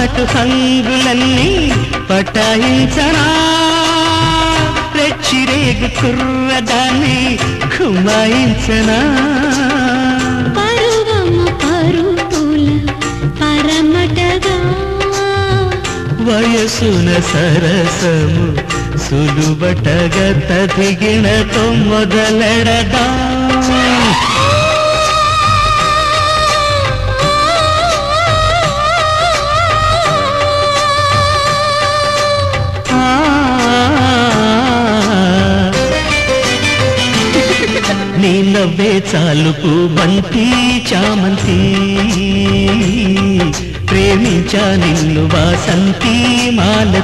పాటు హంగులన్నీ పటాయించనా రెచ్చిరేగు కుర్రదాన్ని కుమాయించనా పరువము పరుపుల పరమటగా వయసున సరసము సులుబటగా తదిగిణతో మొదలెడదా నీ నవ్వే చాలుపు బంతి చామంతి ప్రేమించా నిన్ను వాసంతి మాలతి